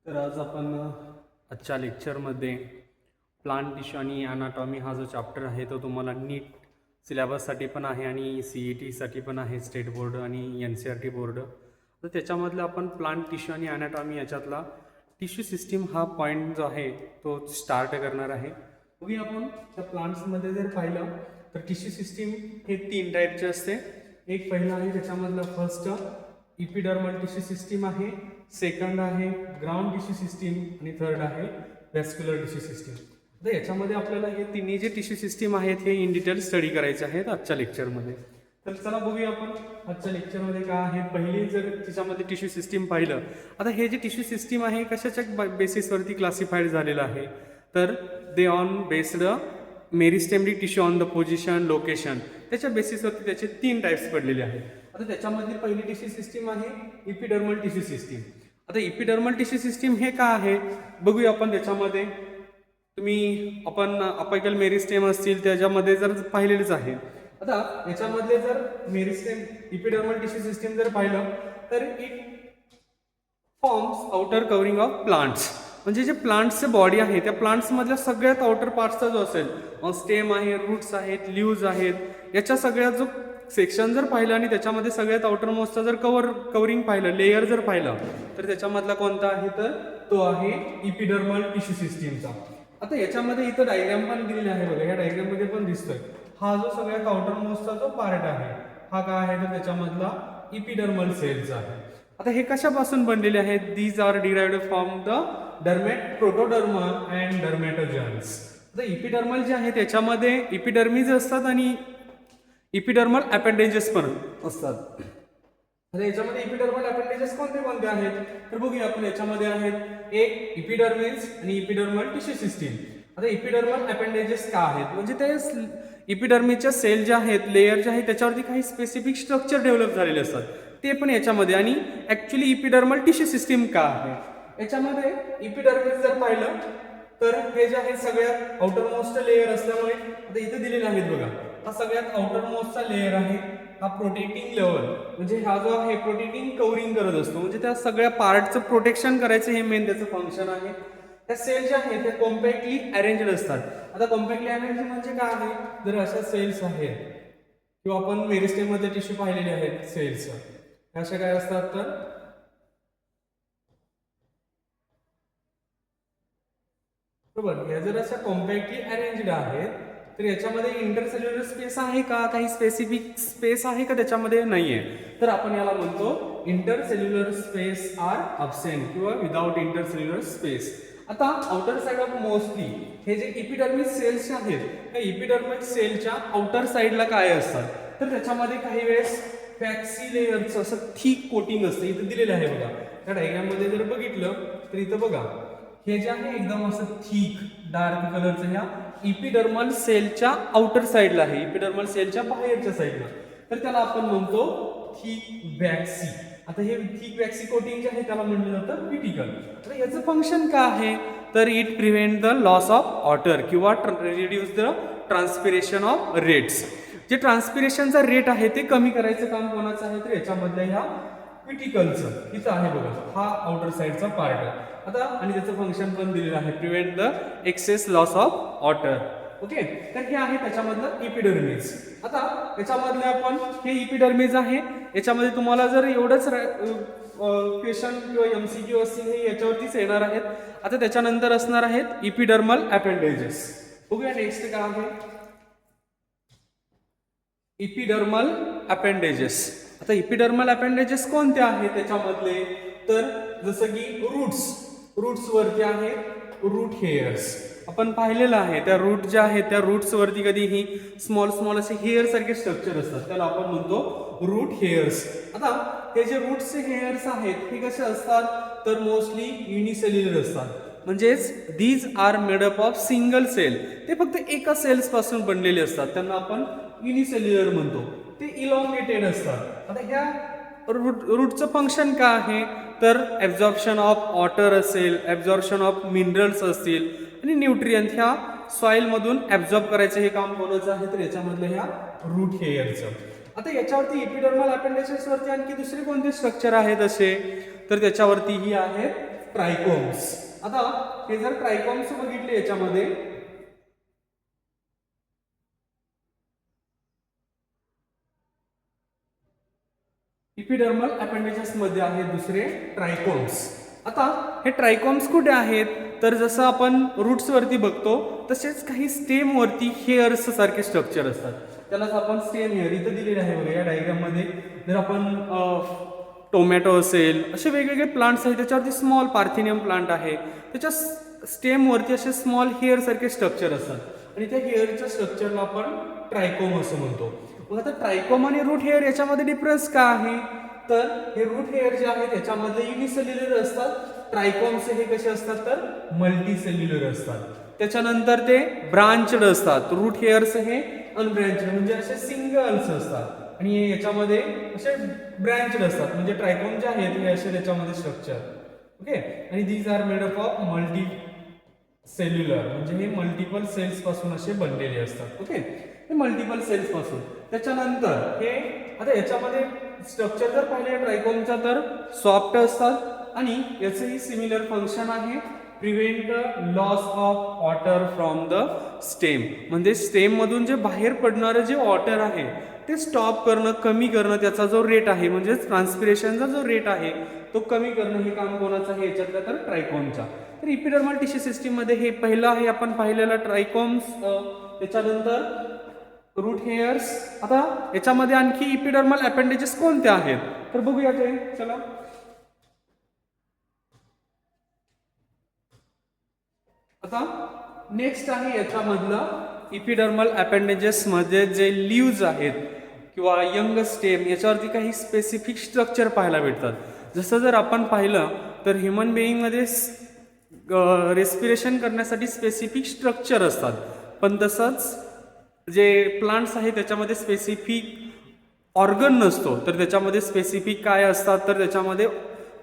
तर आज आपण आजच्या लेक्चरमध्ये प्लांट टिश्यू आणि ॲनाटॉमी हा जो चॅप्टर आहे तो तुम्हाला नीट सिलेबससाठी पण आहे आणि CETसाठी पण आहे, स्टेट बोर्ड आणि NCERT बोर्ड. तर त्याच्यामधलं आपण प्लांट टिश्यू आणि ॲनाटॉमी याच्यातला टिश्यू सिस्टीम हा पॉईंट जो आहे तो स्टार्ट करणार आहे. बघूया आपण त्या प्लांट्समध्ये जर पाहिलं तर टिश्यू सिस्टीम हे 3 टाईपचे असते. एक पहिला आहे त्याच्यामधलं फर्स्ट इपिडर्मल टिश्यू सिस्टीम आहे, सेकंड आहे ग्राउंड टिश्यू सिस्टीम आणि थर्ड आहे व्हॅस्क्युलर टिश्यू सिस्टीम. तर याच्यामध्ये आपल्याला हे तिन्ही जे टिश्यू सिस्टीम आहेत हे इन डिटेल स्टडी करायचे आहेत आजच्या लेक्चरमध्ये. तर चला बघूया आपण आजच्या लेक्चरमध्ये काय आहे. पहिली जर त्याच्यामध्ये टिश्यू सिस्टीम पाहिलं, आता हे जे टिश्यू सिस्टीम आहे कशाच्या बेसिसवरती क्लासिफाईड झालेलं आहे, तर they on based meristematic tissue on the position location, त्याच्या बेसिसवरती त्याचे 3 टाईप्स पडलेले आहेत. आता त्याच्यामध्ये पहिली टिश्यू सिस्टीम आहे इपिडर्मल टिश्यू सिस्टीम. आता इपिडर्मल टिश्यू सिस्टीम हे काय आहे बघूया आपण. त्याच्यामध्ये तुम्ही आपण अपिकल मेरिस्टेम असतील त्याच्यामध्ये जर पाहिलेलेच आहे. आता याच्यामधले जर मेरिस्टेम इपिडर्मल टिश्यू सिस्टीम जर पाहिलं तर it forms outer covering of plants, म्हणजे जे प्लांट्सचे बॉडी आहे त्या प्लांट्समधल्या सगळ्यात आउटर पार्टचा जो असेल, स्टेम आहे, रूट्स आहेत, लिव्ज आहेत, याच्या सगळ्यात जो सेक्शन जर पाहिलं आणि त्याच्यामध्ये सगळ्यात आउटर मोस्टचा जर कव्हरिंग पाहिलं, लेयर जर पाहिलं, तर त्याच्यामधला कोणता आहे तर तो आहे इपिडर्मल टिश्यू सिस्टीमचा. आता याच्यामध्ये इथं डायग्राम पण दिलेली आहे बघा, या डायग्राम मध्ये पण दिसतोय हा जो सगळ्यात आउटर मोस्टचा जो पार्ट आहे हा काय आहे तर त्याच्यामधला इपिडर्मल सेल्स आहे. आता हे कशापासून बनलेले आहेत? These are derived from the protoderma and dermatogens. आता इपिडर्मल जे आहे त्याच्यामध्ये इपिडर्मीज असतात आणि इपिडर्मल अपेंडेजेस पण असतात. आता याच्यामध्ये इपिडर्मल अपेंडेजेस कोणते कोणते आहेत तर बघूया आपण. याच्यामध्ये आहेत एक इपिडर्मिस आणि इपिडर्मल टिश्यू सिस्टीम. आता इपिडर्मल अपेंडेजेस का आहेत म्हणजे ते इपिडर्मीच्या सेल ज्या आहेत, लेयर जे आहेत त्याच्यावरती काही स्पेसिफिक स्ट्रक्चर डेव्हलप झालेले असतात ते पण याच्यामध्ये. आणि ऍक्च्युली इपिडर्मल टिश्यू सिस्टीम का आहे याच्यामध्ये इपिडर्मिस जर पाहिलं तर हे जे आहे सगळ्यात आउटर मोस्ट लेयर असल्यामुळे आता इथे दिलेले आहेत बघा, हा सगळ्यात आउटर मोस्टचा लेयर आहे, हा प्रोटेक्टिंग लेवल म्हणजे हा जो आहे प्रोटेक्टिंग कव्हरिंग करत असतो, म्हणजे त्या सगळ्या पार्टचं प्रोटेक्शन करायचं हे मेन त्याचं फंक्शन आहे. त्या सेल ज्या आहेत त्या कॉम्पॅक्टली अरेंज्ड असतात. आता कॉम्पॅक्टली अरेंज म्हणजे काय आहे, जर अशा सेल्स आहेत किंवा आपण मेरिस्टेम मध्ये टिश्यू पाहिलेले आहेत सेल्स, अशा काय असतात तर बरोबर, या जर अशा कॉम्पॅक्टली अरेंज्ड आहेत तर याच्यामध्ये इंटरसेल्युलर स्पेस आहे का, काही स्पेसिफिक स्पेस आहे का त्याच्यामध्ये नाहीये, तर आपण याला म्हणतो इंटरसेल्युलर स्पेस आर अब्सेंट किंवा विदाउट इंटरसेल्युलर स्पेस. आता आउटर साइड ऑफ मोस्टली हे जे इपिडर्मिस सेल्स आहेत त्या इपिडर्मिस सेलच्या आउटर साइडला काय असतात तर त्याच्यामध्ये काही वेळेस फॅक्सी लेयरचं असं थिक कोटिंग असतं. इथं दिलेलं आहे बघा, त्या डायग्राम मध्ये जर बघितलं तर इथं बघा हे जे आहे एकदम असं थिक डार्क कलरचं ह्या इपिडर्मल सेलच्या आउटर साइडला आहे, इपिडर्मल सेलच्या बाहेरच्या साइडला, तर त्याला आपण म्हणतो थिक वॅक्सी. आता हे थिक वॅक्सी कोटिंग जे आहे त्याला म्हटलं जातं क्युटिकल. तर याचं फंक्शन काय आहे तर it prevent the loss of water किंवा reduce the transpiration of rates. जे ट्रान्सपिरेशनचा रेट आहे ते कमी करायचं काम कोणाचं आहे तर याच्यामधल्या ह्या क्युटिकलचं इथं आहे बघा, हा आउटर साइडचा पार्ट. आता आणि त्याचं फंक्शन पण दिलेलं आहे prevent the excess loss of water. Okay, तर हे आहे त्याच्यामधलं इपिडर्मिस. आता याच्यामधले आपण हे इपिडर्मिस आहे, याच्यामध्ये तुम्हाला जर एवढंच क्वेश्चन किंवा MCQ असतील हे याच्यावरतीच येणार आहेत. आता त्याच्यानंतर असणार आहेत इपिडर्मल अपेंडेजेस. बघूया नेक्स्ट काय आहे इपिडर्मल अपेंडेजेस. आता इपिडर्मल अपेंडेजेस कोणते आहेत त्याच्यामधले तर जसं की रूट्स वरती आहे रूट हेअर्स, आपण पाहिलेलं आहे त्या रूट ज्या आहेत त्या रूट्स वरती कधीही स्मॉल असे हेअर सारखे स्ट्रक्चर असतात, त्याला आपण म्हणतो रूट हेअर्स. आता हे जे रूटचे हेअर्स आहेत हे कसे असतात तर मोस्टली युनिसेल्युलर असतात, म्हणजेच these are made up of single cell, ते फक्त एका सेल्स पासून बनलेले असतात, त्यांना आपण युनिसेल्युलर म्हणतो. ते इलॉंगेटेड असतात. आता ह्या रूटचं फंक्शन काय आहे तर ॲब्झॉर्प्शन ऑफ वॉटर असेल, ॲब्झॉर्प्शन ऑफ मिनरल्स असतील आणि न्यूट्रियंट ह्या सॉइलमधून ॲब्झॉर्ब करायचं हे काम कोणाचं आहे तर याच्यामधलं ह्या रूट हेअरचं. आता याच्यावरती इपिडर्मल अपेंडेजेस वरती आणखी दुसरे कोणते स्ट्रक्चर आहेत असे तर त्याच्यावरती ही आहेत ट्रायकोम्स. आता हे जर ट्रायकोम्स बघितले याच्यामध्ये इपिडर्मल अपेंडेजेस मध्ये आहेत दुसरे ट्रायकोम्स. आता हे ट्रायकोम्स कुठे आहेत तर जसं आपण रूट्स वरती बघतो तसेच काही स्टेम वरती हेअर्स सारखे स्ट्रक्चर असतात, त्यालाच आपण स्टेम हेअर इथं दिलेले आहे बघा या डायग्राम मध्ये. जर आपण टोमॅटो असेल असे वेगवेगळे प्लांट्स आहेत त्याच्यावरती स्मॉल पार्थिनियम प्लांट आहे त्याच्या स्टेम वरती असे स्मॉल हेअर सारखे स्ट्रक्चर असतात आणि त्या हेअरच्या स्ट्रक्चरला आपण ट्रायकोम असं म्हणतो. मग आता ट्रायकोम आणि रूट हेअर याच्यामध्ये डिफरन्स काय आहे तर हे रूट हेअर जे आहे त्याच्यामध्ये युनिसेल्युलर असतात, ट्रायकोम्स हे कसे असतात तर मल्टी सेल्युलर असतात. त्याच्यानंतर ते ब्रांचड असतात. रूट हेअर्स हे अनब्रँचड म्हणजे असे सिंगल्स असतात आणि याच्यामध्ये असे ब्रँचड असतात म्हणजे ट्रायकोम जे आहेत हे असे त्याच्यामध्ये स्ट्रक्चर. ओके, आणि these are made up of multicellular म्हणजे हे मल्टिपल सेल्स पासून असे बनलेले असतात. ओके, हे मल्टिपल सेल्स पासून. त्याच्यानंतर हे आता याच्यामध्ये स्ट्रक्चर जर पाहिले ट्रायकोमचा तर सॉफ्ट असतात आणि याचंही सिमिलर फंक्शन आहे, prevent loss of water from the stem म्हणजे स्टेम मधून जे बाहेर पडणारं जे वॉटर आहे ते स्टॉप करणं, कमी करणं, त्याचा जो रेट आहे म्हणजे ट्रान्सपिरेशनचा जो रेट आहे तो कमी करणं हे काम कोणाचं आहे याच्यातलं तर ट्रायकोमचा. तर इपिडर्मल टिश्यू सिस्टीम मध्ये हे पहिलं आहे आपण पाहिलेलं ट्रायकोम्स. त्याच्यानंतर रूट हेअर्स. आता याच्यामध्ये आणखी इपिडर्मल अपेंडेजेस कोणते आहेत तर बघूया ते. चला आता नेक्स्ट आहे याच्यामधलं इपिडर्मल अपेंडेजेस मध्ये जे लीव्ज आहेत किंवा यंग स्टेम याच्यावरती काही स्पेसिफिक स्ट्रक्चर पाहायला भेटतात. जसं जर आपण पाहिलं तर ह्युमन बिईंग मध्ये रेस्पिरेशन करण्यासाठी स्पेसिफिक स्ट्रक्चर असतात, पण तसंच जे प्लांट्स आहेत त्याच्यामध्ये स्पेसिफिक ऑर्गन नसतो तर त्याच्यामध्ये स्पेसिफिक काय असतात तर त्याच्यामध्ये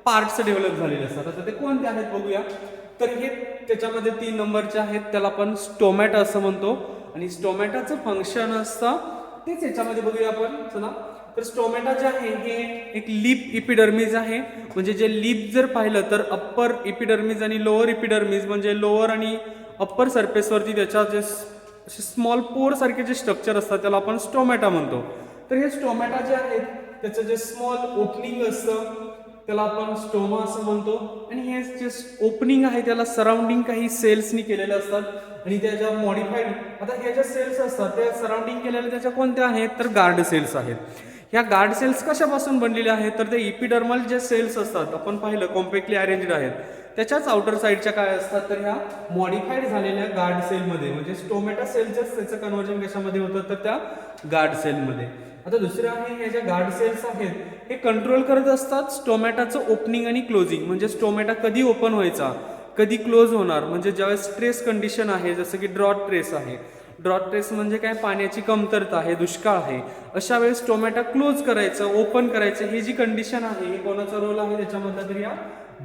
पार्ट्स डेव्हलप झालेले असतात. आता ते कोणते आहेत बघूया. तर हे त्याच्यामध्ये 3 नंबरचे आहेत, त्याला आपण स्टोमॅटा असं म्हणतो आणि स्टोमॅटाचं फंक्शन असतं तेच याच्यामध्ये बघूया आपण. चला तर स्टोमॅटा जे आहे हे एक लिप इपिडर्मिस आहे म्हणजे जे लिप जर पाहिलं तर अप्पर इपिडर्मिस आणि लोअर इपिडर्मिस म्हणजे लोअर आणि अप्पर सरफेसवरती त्याच्या जे स्मॉल पोर सारखे जे स्ट्रक्चर असतात त्याला आपण स्टोमॅटा म्हणतो. तर हे स्टोमॅटा जे आहेत त्याचं जे स्मॉल ओपनिंग असतं त्याला आपण स्टोमा असं म्हणतो आणि हे जे ओपनिंग आहे त्याला सराउंडिंग काही सेल्सनी केलेले असतात आणि त्याच्या मॉडिफाईड. आता ह्या ज्या सेल्स असतात त्या सराउंडिंग केलेल्या त्याच्या कोणत्या आहेत तर गार्ड सेल्स आहेत. ह्या गार्ड सेल्स कशापासून बनलेल्या आहेत तर ते इपिडर्मल जे सेल्स असतात आपण पाहिलं कॉम्पॅक्टली अरेंज्ड आहेत त्याच्याच आउटर साईडच्या काय असतात तर ह्या मॉडिफाईड झालेल्या गार्ड सेलमध्ये म्हणजे स्टोमॅटा सेलच्याच त्याचं कन्व्हर्जन कशामध्ये होतं तर त्या गार्ड सेलमध्ये. आता दुसरं आहे हे ज्या गार्ड सेल्स आहेत हे कंट्रोल करत असतात स्टोमॅटाचं ओपनिंग आणि क्लोजिंग म्हणजे स्टोमॅटा कधी ओपन व्हायचा कधी क्लोज होणार म्हणजे ज्यावेळेस स्ट्रेस कंडिशन आहे जसं की ड्रॉट ट्रेस आहे. ड्रॉट ट्रेस म्हणजे काय पाण्याची कमतरता आहे, दुष्काळ आहे, अशा वेळेस स्टोमॅटा क्लोज करायचं ओपन करायचं हे जी कंडिशन आहे हे कोणाचा रोल आहे त्याच्यामधला तर या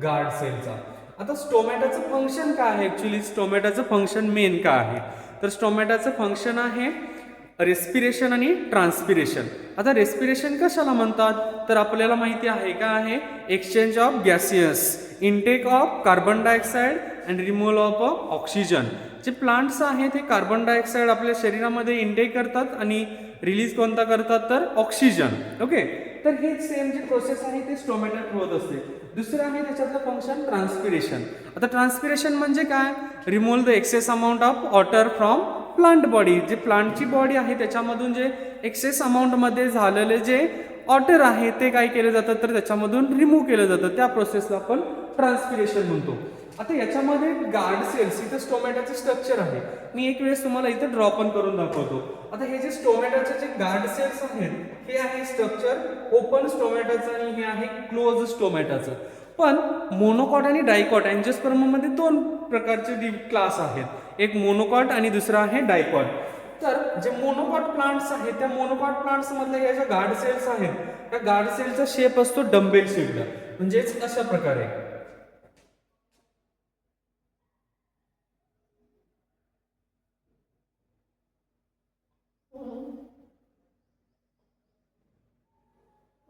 गार्ड सेलचा. आता स्टोमॅटाचं फंक्शन काय आहे ऍक्च्युली स्टोमॅटाचं फंक्शन मेन काय आहे तर स्टोमॅटाचं फंक्शन आहे रेस्पिरेशन आणि ट्रान्सपिरेशन. आता रेस्पिरेशन कशाला म्हणतात तर आपल्याला माहिती आहे काय आहे exchange of gaseous, intake of carbon dioxide and removal of oxygen. जे प्लांट्स आहेत हे कार्बन डायऑक्साईड आपल्या शरीरामध्ये इनटेक करतात आणि रिलीज कोणता करतात तर ऑक्सिजन. ओके, तर हे सेम जे प्रोसेस आहे ते स्टोमॅटात होत असते. दुसरं आहे त्याच्यातलं फंक्शन ट्रान्सपिरेशन. आता ट्रान्सपिरेशन म्हणजे काय remove the excess amount of water from plant body. जे प्लांटची बॉडी आहे त्याच्यामधून जे एक्सेस अमाऊंटमध्ये झालेले जे वॉटर आहे ते काय केलं जातं तर त्याच्यामधून रिमूव्ह केलं जातं, त्या प्रोसेसला आपण ट्रान्सपिरेशन म्हणतो. आता याच्यामध्ये गार्ड सेल्स इथं स्टोमॅटाचं स्ट्रक्चर आहे, मी एक वेळेस तुम्हाला इथं ड्रॉ पण करून दाखवतो. आता हे जे स्टोमॅटाचे जे गार्ड सेल्स आहेत हे आहे स्ट्रक्चर ओपन स्टोमॅटाचं आणि हे आहे क्लोज स्टोमॅटाचं. पण मोनोकॉट आणि डायकॉट अँजिओस्पर्ममध्ये 2 प्रकारचे क्लास आहेत, एक मोनोकॉट आणि दुसरा आहे डायकॉट. तर जे मोनोकॉट प्लांट्स आहेत त्या मोनोकॉट प्लांट्स मधल्या या ज्या गार्ड सेल्स आहेत त्या गार्ड सेलचा शेप असतो डम्बेल शेपला म्हणजेच अशा प्रकारे.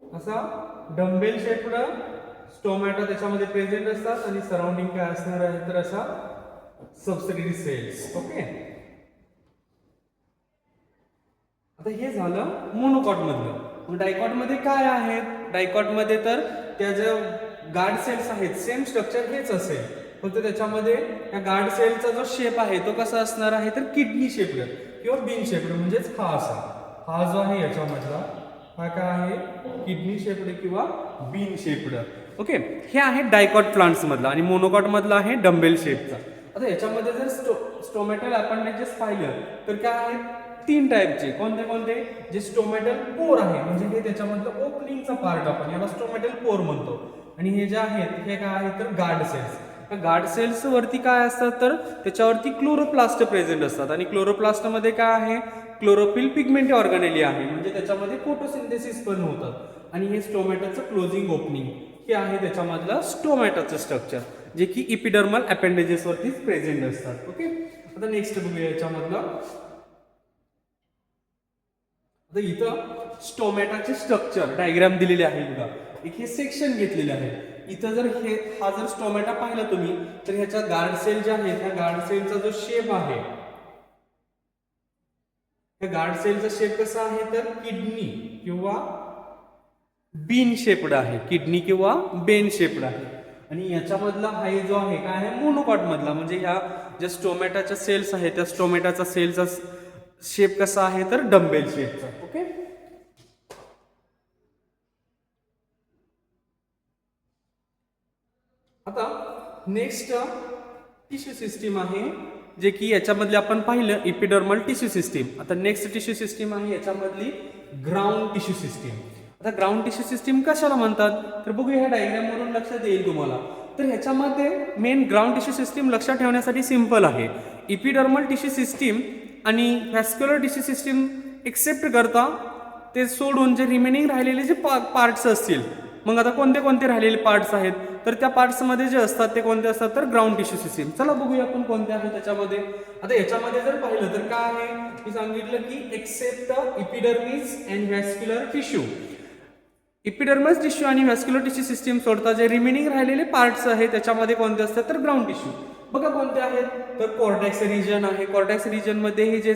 असा डम्बेल शेपड स्टोमॅटा त्याच्यामध्ये प्रेझेंट असतात आणि सराउंडिंग काय असणार आहे तर अशा सबसिडरी सेल्स. ओके, आता हे झालं मोनोकॉट मधलं. मग डायकॉट मध्ये काय आहे? डायकॉट मध्ये तर त्या ज्या गार्ड सेल्स आहेत सेम स्ट्रक्चर हेच असेल, फक्त त्याच्यामध्ये या गार्ड सेलचा जो शेप आहे तो कसा असणार आहे तर किडनी शेप्ड किंवा बीन शेप्ड, म्हणजेच हा असा, हा जो आहे याच्यामधला हा काय आहे किडनी शेप्ड किंवा बीन शेप्ड. ओके, हे आहे डायकॉट प्लांट्स मधला. आणि मोनोकॉट मधला आहे डंबेल शेपचा. आता याच्यामध्ये जर स्टोमॅटल अपेंडेजेस पाहिलं तर काय आहे 3 टाईपचे. कोणते कोणते? जे स्टोमॅटल पोर आहे, म्हणजे हे त्याच्यामधलं ओपनिंगचा पार्ट, आपण याला स्टोमॅटल पोर म्हणतो. आणि हे जे आहेत हे काय आहे तर गार्ड सेल्स. गार्ड सेल्स वरती काय असतात तर त्याच्यावरती क्लोरोप्लास्ट प्रेझेंट असतात. आणि क्लोरोप्लास्ट मध्ये काय आहे क्लोरोफिल पिगमेंट ऑर्गॅनेली आहे, म्हणजे त्याच्यामध्ये फोटोसिंथेसिस पण होतात. आणि हे स्टोमॅटाचं क्लोजिंग ओपनिंग हे आहे त्याच्यामधलं स्टोमॅटाचं स्ट्रक्चर, जे की इपिडर्मल अपेंडेजेस वरतीच प्रेझेंट असतात. ओके, आता नेक्स्ट बघूया याच्यामधलं. आता इथं स्टोमॅटाचे स्ट्रक्चर डायग्राम दिलेले आहे बघा. एक हे सेक्शन घेतलेले आहे. इथं जर हा जर स्टोमॅटा पाहिला तुम्ही तर ह्याच्या गार्ड सेल ज्या आहेत ह्या गार्ड सेलचा जो शेप आहे, ह्या गार्ड सेलचा शेप कसा आहे तर किडनी किंवा बीन शेप्ड आहे, किडनी किंवा बेन शेप्ड आहे. आणि याच्यामधला हा जो आहे काय आहे मोनोकॉट मधला, म्हणजे ह्या ज्या स्टोमॅटाच्या सेल्स आहेत त्या स्टोमॅटाचा सेलचा शेप कसा आहे तर डंबेल शेपचा. ओके, आता नेक्स्ट टिश्यू सिस्टीम आहे, जे की याच्यामधले आपण पाहिलं इपिडर्मल टिश्यू सिस्टीम. आता नेक्स्ट टिश्यू सिस्टीम आहे याच्यामधली ग्राउंड टिश्यू सिस्टीम. आता ग्राउंड टिश्यू सिस्टीम कशाला म्हणतात तर बघूया, ह्या डायग्राम वरून लक्षात येईल तुम्हाला. तर ह्याच्यामध्ये मेन ग्राउंड टिश्यू सिस्टीम लक्षात ठेवण्यासाठी सिंपल आहे. इपिडर्मल टिश्यू सिस्टीम आणि व्हॅस्क्युलर टिश्यू सिस्टीम एक्सेप्ट करता ते सोडून जे रिमेनिंग राहिलेले जे पार्ट्स असतील, मग आता कोणते कोणते राहिलेले पार्ट्स आहेत तर त्या पार्ट्समध्ये जे असतात ते कोणते असतात तर ग्राउंड टिश्यू सिस्टीम. चला बघूया आपण कोणते आहे त्याच्यामध्ये. आता याच्यामध्ये जर पाहिलं तर काय आहे मी सांगितलं की except epidermis and vascular tissue. Epidermis tissue आणि व्हॅस्क्युलर टिश्यू सिस्टीम सोडता जे रिमेनिंग राहिलेले पार्ट्स आहेत त्याच्यामध्ये कोणते असतात तर ग्राउंड टिश्यू. बघा कोणते आहेत तर कॉर्टेक्स रिजन आहे. कॉर्टेक्स रिजन मध्ये हे जे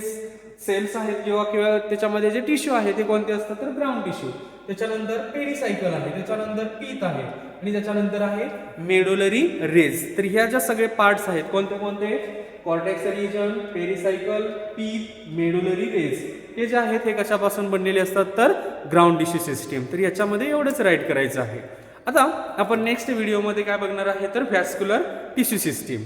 सेल्स आहेत किंवा त्याच्यामध्ये जे टिश्यू आहे ते कोणते असतात तर ग्राउंड टिश्यू. त्याच्यानंतर पेरिसायकल आहे, त्याच्यानंतर पीत आहे आणि त्याच्यानंतर आहे मेडुलरी रेज. तर ह्या ज्या सगळे पार्ट्स आहेत कोणते कोणते कॉर्टेक्स रिजन, पेरिसायकल, पीत, मेडुलरी रेज हे जे आहेत हे कशापासून बनलेले असतात तर ग्राउंड टिश्यू सिस्टीम. तर याच्यामध्ये एवढंच राईट करायचं आहे. आता आपण नेक्स्ट व्हिडिओमध्ये काय बघणार आहे तर व्हॅस्क्युलर टिश्यू सिस्टीम.